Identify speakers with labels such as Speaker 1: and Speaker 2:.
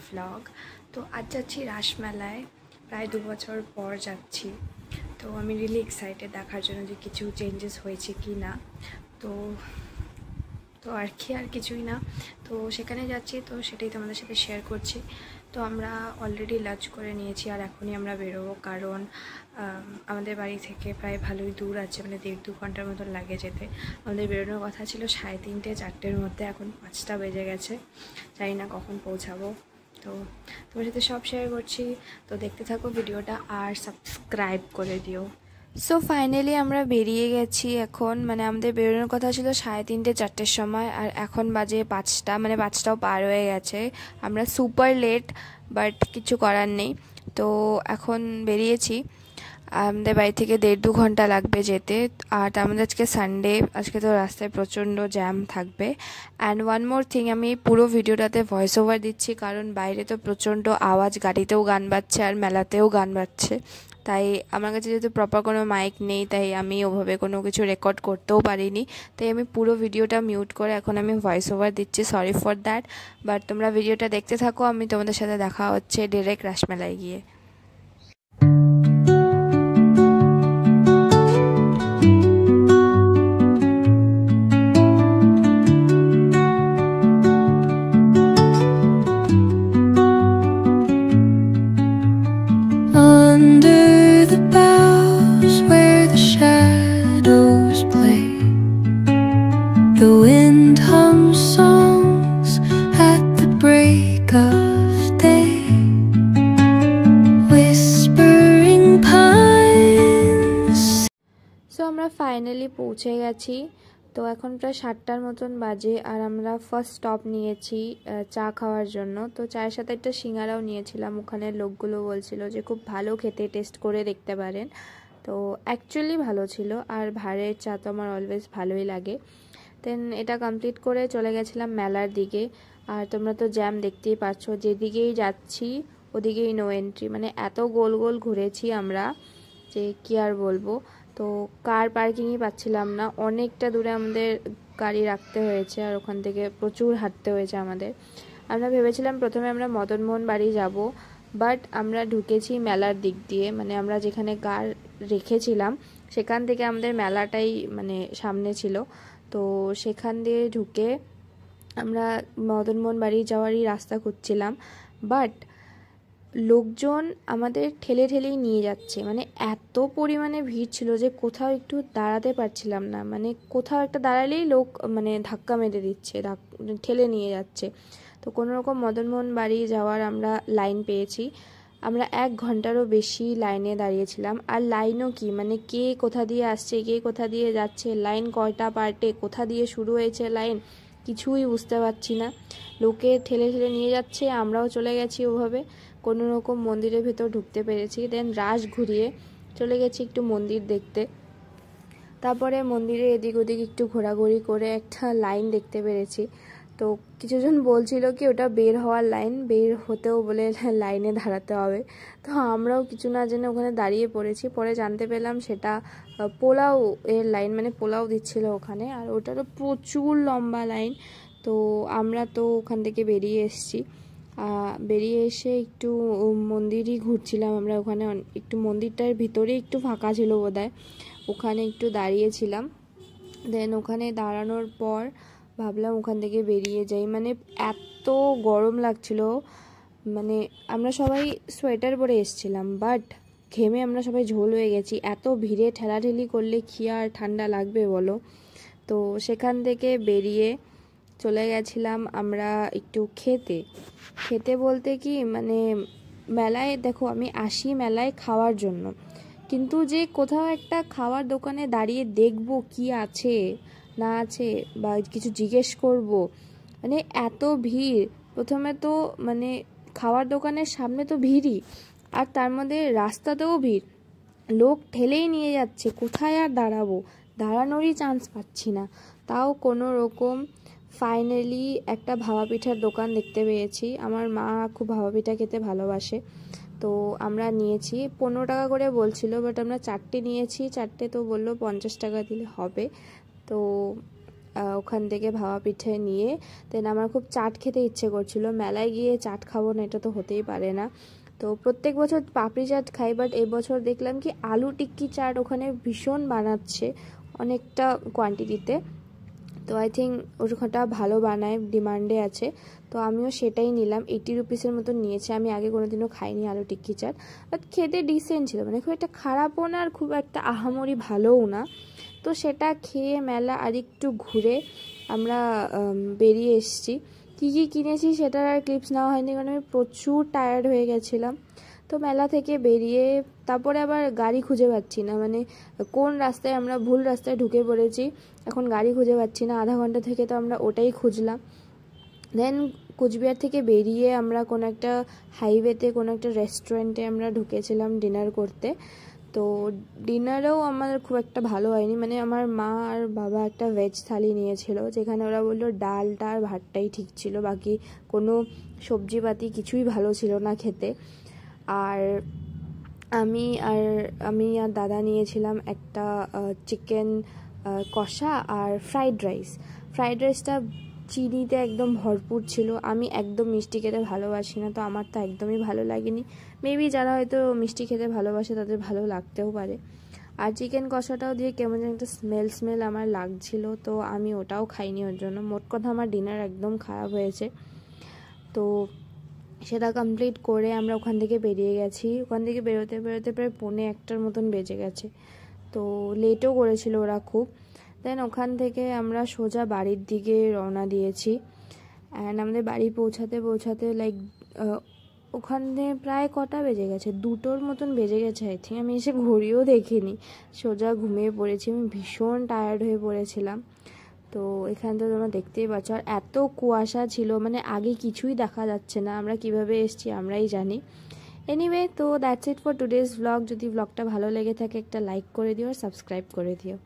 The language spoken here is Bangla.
Speaker 1: ব্লগ। তো আজ যাচ্ছি রাসমেলায়, প্রায় 2 বছর পর যাচ্ছি। তো আমি রিয়েলি এক্সাইটেড দেখার জন্য যে কিছু চেঞ্জেস হয়েছে কি না। তো আর কিছুই না। তো সেখানে যাচ্ছি, তো সেটাই তোমাদের সাথে শেয়ার করছি। তো আমরা অলরেডি লাঞ্চ করে নিয়েছি আর এখনই আমরা বেরোবো, কারণ আমাদের বাড়ি থেকে প্রায় ভালোই দূর আছে, মানে 1.5-2 ঘন্টার মতন লাগে যেতে। আমাদের বেরোনোর কথা ছিল 3:30-4টের মধ্যে, এখন 5টা বেজে গেছে, জানি না কখন পৌঁছাবো। তো তোমার সাথে সব শেয়ার করছি, তো দেখতে থাকো ভিডিওটা আর সাবস্ক্রাইব করে দিও। সো ফাইনালি আমরা বেরিয়ে গেছি এখন, মানে আমাদের বেরোনোর কথা ছিল 3:30-4টের সময়, আর এখন বাজে 5টা, মানে 5টাও পার হয়ে গেছে। আমরা সুপার লেট, বাট কিছু করার নেই। তো এখন বেরিয়েছি, আমাদের বাড়ি থেকে 1.5-2 ঘন্টা লাগবে যেতে। আর আমাদের আজকে সানডে, আজকে তো রাস্তায় প্রচণ্ড জ্যাম থাকবে। অ্যান্ড ওয়ান মোর থিং, আমি পুরো ভিডিওটাতে ভয়েস ওভার দিচ্ছি, কারণ বাইরে তো প্রচণ্ড আওয়াজ, গাড়িতেও গান বাজছে আর মেলাতেও গান বাজছে। তাই আমার কাছে যেহেতু প্রপার কোনো মাইক নেই, তাই আমি ওভাবে কোনো কিছু রেকর্ড করতেও পারিনি। তাই আমি পুরো ভিডিওটা মিউট করে এখন আমি ভয়েস ওভার দিচ্ছি, সরি ফর দ্যাট। বাট তোমরা ভিডিওটা দেখতে থাকো, আমি তোমাদের সাথে দেখা হচ্ছে ডিরেক্ট রাসমেলায় গিয়ে।
Speaker 2: The wind hums songs at the break of day, whispering pines.
Speaker 1: So আমরা ফাইনালি পৌঁছে গেছি। তো এখন প্রায় 7টার মতন বাজে, আর আমরা ফার্স্ট স্টপ নিয়েছি চা খাওয়ার জন্য। তো চায়ের সাথে একটা সিঙ্গারাও নিয়েছিলাম, ওখানে লোকগুলো বলছিল যে খুব ভালো খেতে, টেস্ট করে দেখতে পারেন। তো অ্যাকচুয়ালি ভালো ছিল, আর ভাঁড়ের চা তো আমার অলওয়েজ ভালোই লাগে। দেন এটা কমপ্লিট করে চলে গেছিলাম মেলার দিকে। আর তোমরা তো জ্যাম দেখতেই পাচ্ছ, যেদিকেই যাচ্ছি ওদিকেই নো এন্ট্রি, মানে এত গোল গোল ঘুরেছি আমরা যে কি আর বলবো। তো কার পার্কিংই পাচ্ছিলাম না, অনেকটা দূরে আমাদের গাড়ি রাখতে হয়েছে, আর ওখান থেকে প্রচুর হাঁটতে হয়েছে আমাদের। আমরা ভেবেছিলাম প্রথমে আমরা মদনমোহন বাড়ি যাব, বাট আমরা ঢুকেছি মেলার দিক দিয়ে, মানে আমরা যেখানে কার রেখেছিলাম সেখান থেকে আমাদের মেলাটাই মানে সামনে ছিল। তো সেখান দিয়ে ঢুকে আমরা মদনমোহন বাড়ি যাওয়ারই রাস্তা খুঁজছিলাম, বাট লোকজন আমাদের ঠেলে ঠেলেই নিয়ে যাচ্ছে, মানে এত পরিমাণে ভিড় ছিল যে কোথাও একটু দাঁড়াতে পারছিলাম না, মানে কোথাও একটা দাঁড়ালেই লোক মানে ধাক্কা মেরে দিচ্ছে, ঠেলে নিয়ে যাচ্ছে। তো কোনো রকম মদনমোহন বাড়ি যাওয়ার আমরা লাইন পেয়েছি। আমরা 1 ঘন্টারও বেশি লাইনে দাঁড়িয়েছিলাম, আর লাইনও কি, মানে কে কোথা দিয়ে আসছে, কে কোথা দিয়ে যাচ্ছে, লাইন কয়টা পার্টে, কোথা দিয়ে শুরু হয়েছে লাইন, কিছুই বুঝতে পারছি না। লোকে ঠেলে ঠেলে নিয়ে যাচ্ছে, আমরাও চলে গেছি ওভাবে, কোনো রকম মন্দিরের ভেতর ঢুকতে পেরেছি। দেন রাস ঘুরিয়ে চলে গেছি একটু মন্দির দেখতে। তারপরে মন্দিরে এদিক ওদিক একটু ঘোরাঘুরি করে একটা লাইন দেখতে পেরেছি। তো কিছুজন বলছিল কি ওটা বের হওয়ার লাইন, বের হতেও বলে লাইনে দাঁড়াতে হবে। তো আমরাও কিছু না জেনে ওখানে দাঁড়িয়ে পড়েছি। পরে জানতে পেলাম সেটা পোলাও এর লাইন, মানে পোলাও দিচ্ছিল ওখানে, আর ওটারও প্রচুর লম্বা লাইন। তো আমরা তো ওখান থেকে বেরিয়ে এসেছি। বেরিয়ে এসে একটু মন্দিরই ঘুরছিলাম আমরা, ওখানে একটু মন্দিরটার ভিতরে একটু ফাঁকা ছিল বোধহয়, ওখানে একটু দাঁড়িয়েছিলাম। দেন ওখানে দাঁড়ানোর পর ভাবলাম ওখান থেকে বেরিয়ে যাই, মানে এত গরম লাগছিল, মানে আমরা সবাই সোয়েটার পরে এসেছিলাম, বাট ঘেমে আমরা সবাই ঝোল হয়ে গেছি। এত ভিড়ে ঠেলাঠেলি করলে কি আর ঠান্ডা লাগবে বলো। তো সেখান থেকে বেরিয়ে চলে গেছিলাম আমরা একটু খেতে বলতে কি, মানে মেলায় দেখো আমি আসি মেলায় খাওয়ার জন্য, কিন্তু যে কোথাও একটা খাওয়ার দোকানে দাঁড়িয়ে দেখবো কি আছে না আছে বা কিছু জিজ্ঞেস করব, মানে এত ভিড়। প্রথমে তো মানে খাওয়ার দোকানের সামনে তো ভিড়ই, আর তার মধ্যে রাস্তাতেও ভিড়, লোক ঠেলেই নিয়ে যাচ্ছে, কোথায় আর দাঁড়াবো, দাঁড়ানোরই চান্স পাচ্ছি না। তাও কোনো রকম ফাইনালি একটা ভাপা পিঠার দোকান দেখতে পেয়েছি। আমার মা খুব ভাপা পিঠা খেতে ভালোবাসে, তো আমরা নিয়েছি। 15 টাকা করে বলছিল, বাট আমরা 4টে নিয়েছি। 4টে তো বললো 50 টাকা দিলে হবে। তো ওখান থেকে ভাপা পিঠে নিয়ে দেন আমার খুব চাট খেতে ইচ্ছে করছিল। মেলায় গিয়ে চাট খাবো না এটা তো হতেই পারে না। তো প্রত্যেক বছর পাপড়ি চাট খাই, বাট এবছর দেখলাম কি আলু টিক্কি চাট ওখানে ভীষণ বানাচ্ছে অনেকটা কোয়ান্টিটিতে। তো আই থিঙ্ক ওটা ভালো বানায়, ডিমান্ডে আছে। তো আমিও সেটাই নিলাম, 80 রুপিসের মতন নিয়েছে। আমি আগে কোনোদিনও খাইনি আলু টিক্কি চাট, বাট খেতে ডিসেন্ট ছিল, মানে খুব একটা খারাপও না আর খুব একটা আহামরি ভালোও না। তো সেটা খেয়ে মেলা আর একটু ঘুরে আমরা বেরিয়ে এসেছি। কী কী কিনেছি সেটার আর ক্লিপস নেওয়া হয়নি, কারণ আমি প্রচুর টায়ার্ড হয়ে গেছিলাম। তো মেলা থেকে বেরিয়ে তারপরে আবার গাড়ি খুঁজে পাচ্ছি না, মানে কোন রাস্তায় আমরা ভুল রাস্তায় ঢুকে পড়েছি, এখন গাড়ি খুঁজে পাচ্ছি না। আধা ঘন্টা থেকে তো আমরা ওটাই খুঁজলাম। দেন কোচবিহার থেকে বেরিয়ে আমরা কোনো একটা হাইওয়েতে কোনো একটা রেস্টুরেন্টে আমরা ঢুকেছিলাম ডিনার করতে। তো ডিনারেও আমাদের খুব একটা ভালো হয়নি, মানে আমার মা আর বাবা একটা ভেজ থালি নিয়েছিল, যেখানে ওরা বললো ডালটা আর ভাতটাই ঠিক ছিল, বাকি কোনো সবজিপাতি কিছুই ভালো ছিল না খেতে। আর আমি আর দাদা নিয়েছিলাম একটা চিকেন কষা আর ফ্রাইড রাইসটা চিনিতে একদম ভরপুর ছিল। আমি একদম মিষ্টি খেতে ভালোবাসি না, তো আমার তো একদমই ভালো লাগেনি। মেবি যারা হয়তো মিষ্টি খেতে ভালোবাসে তাদের ভালো লাগতেও পারে। আর চিকেন কষাটাও দিয়ে কেমন যেন একটা স্মেল আমার লাগছিল, তো আমি ওটাও খাইনি ওর জন্য। মোট কথা আমার ডিনার একদম খারাপ হয়েছে। তো সেটা কমপ্লিট করে আমরা ওখান থেকে বেরিয়ে গেছি। ওখান থেকে বেরোতে প্রায় 1:45 মতন বেজে গেছে। তো লেটও করেছিল ওরা খুব। দেন ওখান থেকে আমরা সোজা বাড়ির দিকে রওনা দিয়েছি। অ্যান্ড আমাদের বাড়ি পৌঁছাতে লাইক ওখানে প্রায় কটা বেজে গেছে, 2টোর মতন বেজে গেছে আই থিঙ্ক। আমি এসে ঘড়িও দেখিনি, সোজা ঘুমিয়ে পড়েছি। আমি ভীষণ টায়ার্ড হয়ে পড়েছিলাম। তো এখানে তো তোমরা দেখতেই পাচ্ছ, আর এত কুয়াশা ছিল, মানে আগে কিছুই দেখা যাচ্ছে না। আমরা কিভাবে এসেছি আমরাই জানি। এনিওয়ে, তো that's it for today's blog. যদি ব্লগটা ভালো লেগে থাকে একটা লাইক করে দিও আর সাবস্ক্রাইব করে দিও।